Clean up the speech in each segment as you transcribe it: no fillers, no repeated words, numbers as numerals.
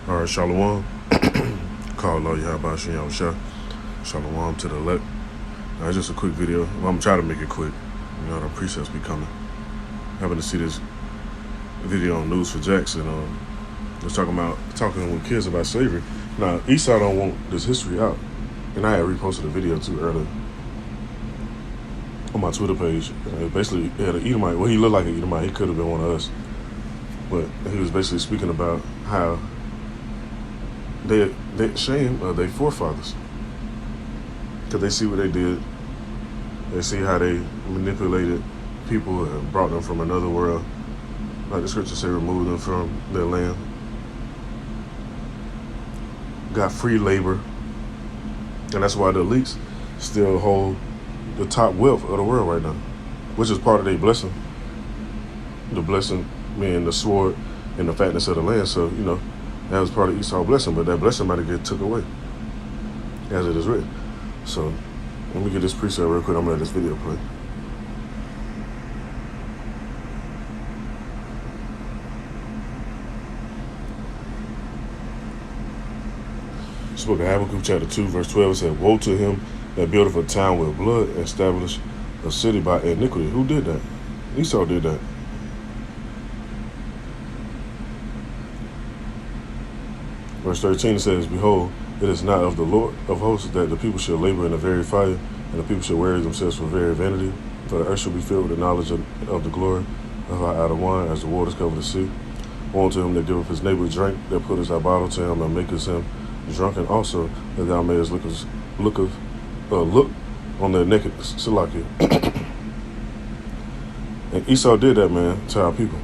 All right, Shalom. Call Allah Yahweh Shem Shah. Shalom to the elect. Just a quick video. Well, I'm going to try to make it quick. You know, the precepts be coming. Happened to see this video on News for Jackson. Just talking with kids about slavery. Now, Esau don't want this history out. And I had reposted a video too earlier on my Twitter page. Basically, he had an Edomite. Well, he looked like an Edomite. He could have been one of us. But he was basically speaking about how they shame their forefathers. Because they see what they did. They see how they manipulated people and brought them from another world. Like the scriptures say, removed them from their land. Got free labor. And that's why the elites still hold the top wealth of the world right now, which is part of their blessing. The blessing being the sword and the fatness of the land. So, you know, that was part of Esau's blessing, but that blessing might get took away, as it is written. So, let me get this precept real quick. I'm going to let this video play. Book of Habakkuk chapter 2 verse 12 said, "Woe to him that buildeth a town with blood and establish a city by iniquity." Who did that? Esau did that. Verse 13 says, "Behold, it is not of the Lord of hosts that the people shall labor in the very fire, and the people shall weary themselves for very vanity. For the earth shall be filled with the knowledge of the glory of our out of wine, as the waters cover the sea. Woe unto him that giveth his neighbor drink, that putteth a bottle to him, and maketh him drunken also, that thou mayest look on their naked Salaki." And Esau did that, man, to our people.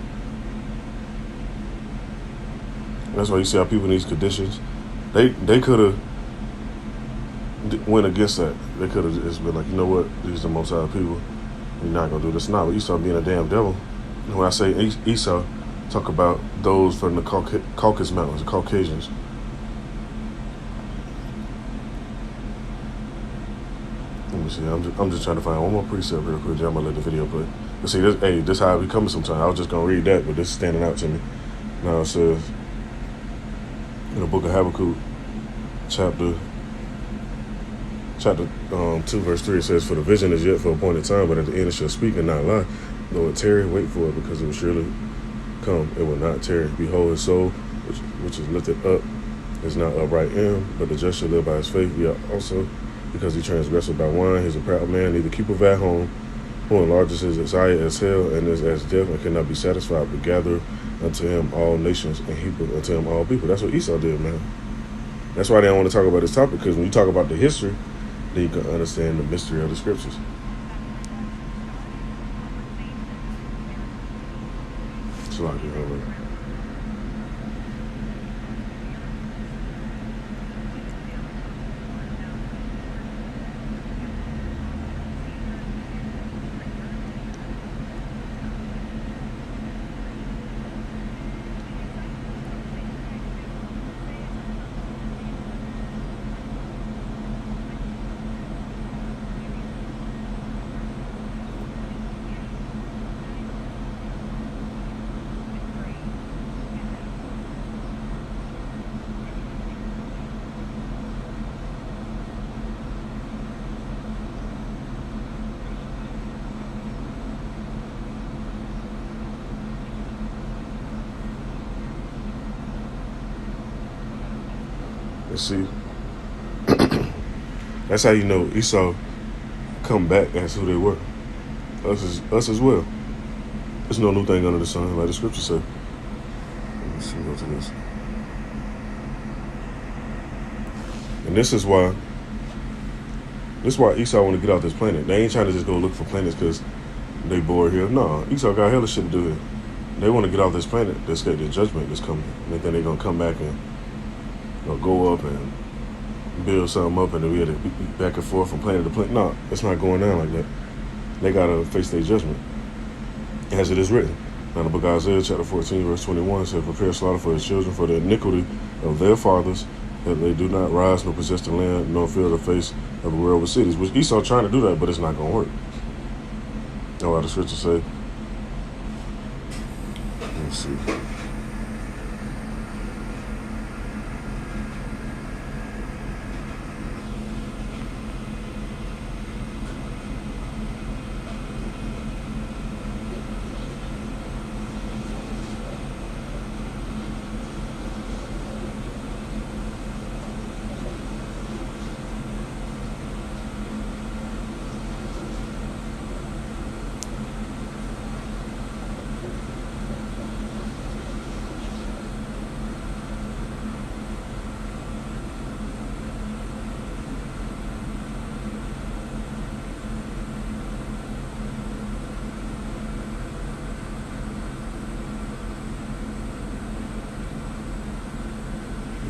That's why you see our people in these conditions. They could have went against that. They could have just been like, you know what, these are the most high people. We're not gonna do this. Now Esau being a damn devil. And when I say Esau, talk about those from the Caucasus Mountains, the Caucasians. Let me see. I'm just trying to find one more precept real quick. I'm gonna let the video play. But see, this how it be coming sometimes. I was just gonna read that, but this is standing out to me. Now it says in the book of Habakkuk, chapter 2, verse 3, it says, "For the vision is yet for appointed time, but at the end it shall speak and not lie. Though it tarry, wait for it, because it will surely come. It will not tarry. Behold, his soul, which is lifted up, is not upright in him, but the just shall live by his faith. We are also, because he transgressed by wine, he is a proud man, neither keepeth at home, who enlarges his desire as hell, and is as death, and cannot be satisfied, but gather unto him all nations, and heapeth unto him all people." That's what Esau did, man. That's why they don't want to talk about this topic, because when you talk about the history, then you can understand the mystery of the scriptures. It's like, you know, see, that's how you know Esau come back as who they were. Us as well. There's no new thing under the sun, like the scripture said. Let me see, go to this. And this is why Esau want to get off this planet. They ain't trying to just go look for planets because they bored here. No, Esau got hella shit to do here. They want to get off this planet. They scared the judgment that's coming. And they think they're going to come back and go up and build something up, and then we had to be back and forth from planet to planet. No, it's not going down like that. They got to face their judgment, as it is written. Now, the book of Isaiah, chapter 14, verse 21, said, "Prepare slaughter for his children for the iniquity of their fathers, that they do not rise nor possess the land, nor fill the face of the world with cities." Which Esau trying to do that, but it's not going to work. That's why the scripture say, let's see.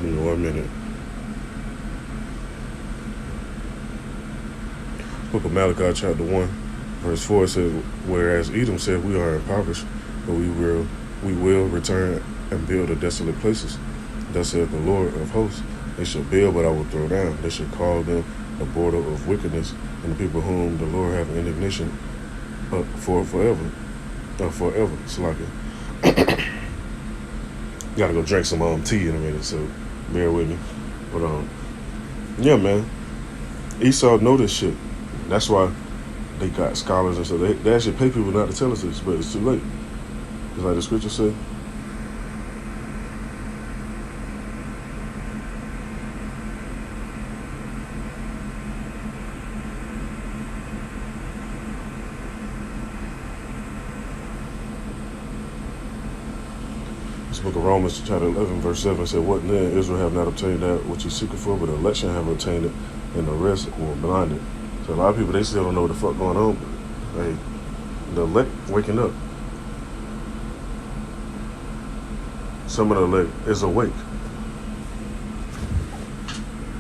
Give me 1 minute. Book of Malachi, chapter 1, verse 4 says, "Whereas Edom said, we are impoverished, but we will return and build the desolate places. Thus saith the Lord of hosts, they shall build, but I will throw down. They shall call them a border of wickedness, and the people whom the Lord have indignation for forever. Forever." Slacking. Gotta go drink some tea in a minute, so bear with me. But yeah, man. Esau know this shit. That's why they got scholars and stuff. They actually pay people not to tell us this, but it's too late. It's like the scripture said. This book of Romans, chapter 11, verse 7 said, "What then? Israel have not obtained that which he seeketh for, but election have obtained it, and the rest were blinded." So a lot of people, they still don't know what the fuck going on. But, hey, the elect waking up. Some of the elect is awake.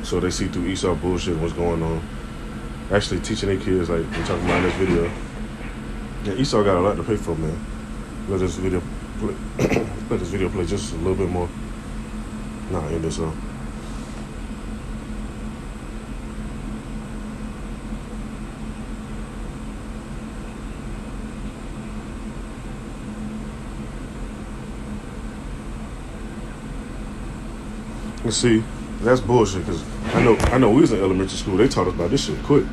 So they see through Esau bullshit what's going on. Actually teaching their kids, like we're talking about in this video. Yeah, Esau got a lot to pay for, man. Let this video play, let this video play just a little bit more. Nah, end this on. And see, that's bullshit, because I know we was in elementary school, they taught us about this shit quick.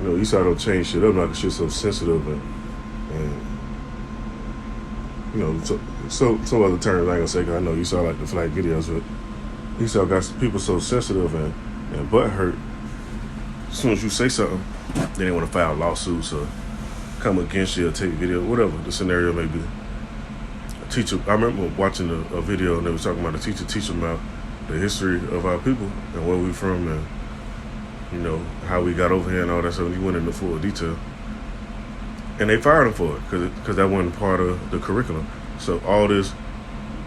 You know, Esau don't change shit up, like the shit's so sensitive and you know, so some other terms I ain't gonna say, because I know Esau like the flag videos, but Esau got people so sensitive and butt hurt. As soon as you say something, then they want to file lawsuits or come against you or take video, whatever the scenario may be. I remember watching a video, and they was talking about a teacher teaching about the history of our people and where we from, and you know how we got over here and all that stuff. And he went into full detail, and they fired him for it because that wasn't part of the curriculum. So all this,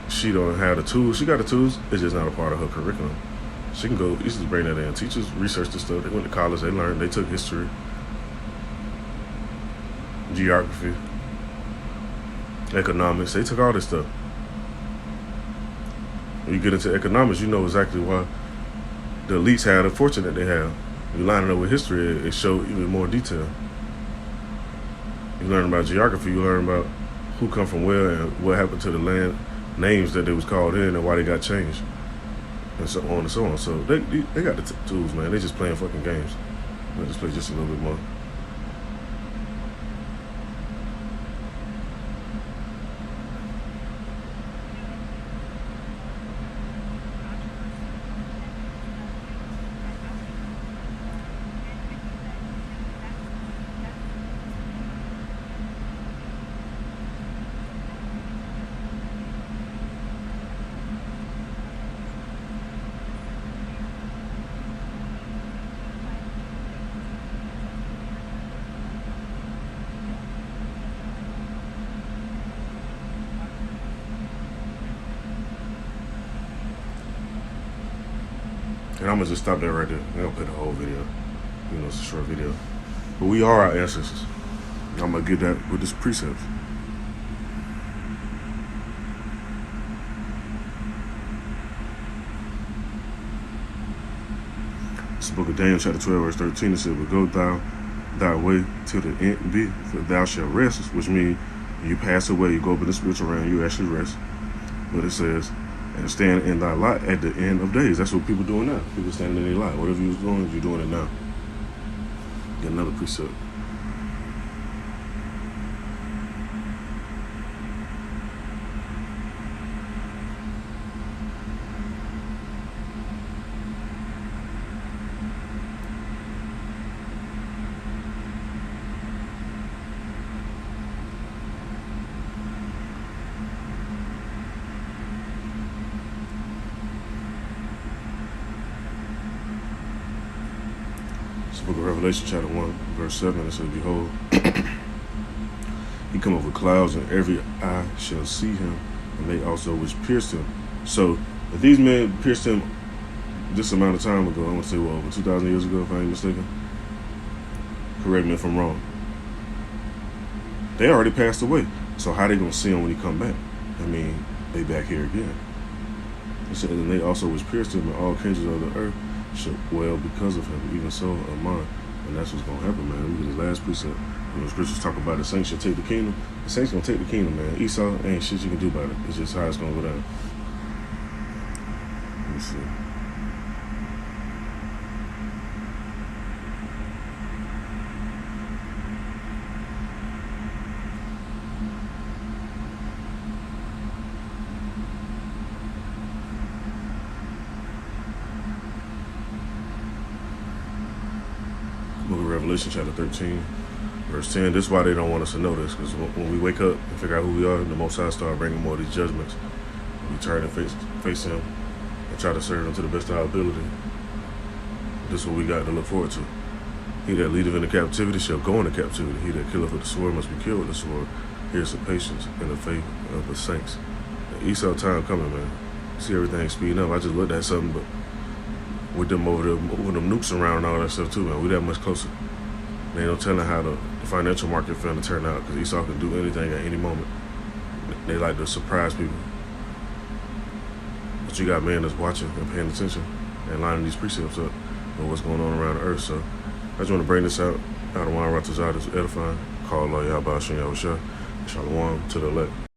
she don't have the tools. She got the tools. It's just not a part of her curriculum. She can go easily bring that in. Teachers research this stuff. They went to college. They learned. They took history, geography, economics. They took all this stuff. When you get into economics, you know exactly why the elites have the fortune that they have. You line it up with history, it shows even more detail. You learn about geography, you learn about who come from where and what happened to the land names that they was called in and why they got changed, and so on and so on. So they got the tools, man. They just playing fucking games. They just play just a little bit more. And I'm gonna just stop there right there. I'm gonna play the whole video. You know, it's a short video. But we are our ancestors. I'm gonna get that with this precept. It's the book of Daniel, chapter 12, verse 13. It says, "But go thou thy way till the end be, for thou shalt rest," which means you pass away, you go up in the spiritual realm, you actually rest. But it says, "And stand in thy lot at the end of days." That's what people doing now. People standing in their lot. Whatever you was doing, you're doing it now. Get another precept. Book of Revelation, chapter 1, verse 7, it says, "Behold, he cometh with clouds, and every eye shall see him, and they also which pierced him." So If these men pierced him this amount of time ago, I want to say, well, over 2,000 years ago, if I ain't mistaken. Correct me if I'm wrong. They already passed away. So how they gonna see him when he come back? I mean, they back here again. He said, and they also was pierced him, and all kindreds of the earth should wail because of him. Even so, mine. And that's what's gonna happen, man. Look at the last precept. The scriptures talk about the saints shall take the kingdom. The saints gonna take the kingdom, man. Esau ain't shit you can do about it. It's just how it's gonna go down. Let me see. Book of Revelation, chapter 13, verse 10. This is why they don't want us to know this, because when we wake up and figure out who we are, the Most High start bringing more of these judgments. We turn and face Him and try to serve Him to the best of our ability. This is what we got to look forward to. He that leadeth into captivity shall go into captivity. He that killeth with the sword must be killed with the sword. Here's the patience and the faith of the saints. The Esau time coming, man. See everything speeding up. I just looked at something, but with them over there, with them nukes around and all that stuff too, man, we that much closer. They ain't no telling how the financial market finna turn out, because Esau can do anything at any moment. They like to surprise people. But you got men that's watching and paying attention and lining these precepts up with what's going on around the earth. So I just want to bring this out of Juan Ratazar, this edifying. Call Allah Yahweh Shem Yahushua. Shalom to the elect.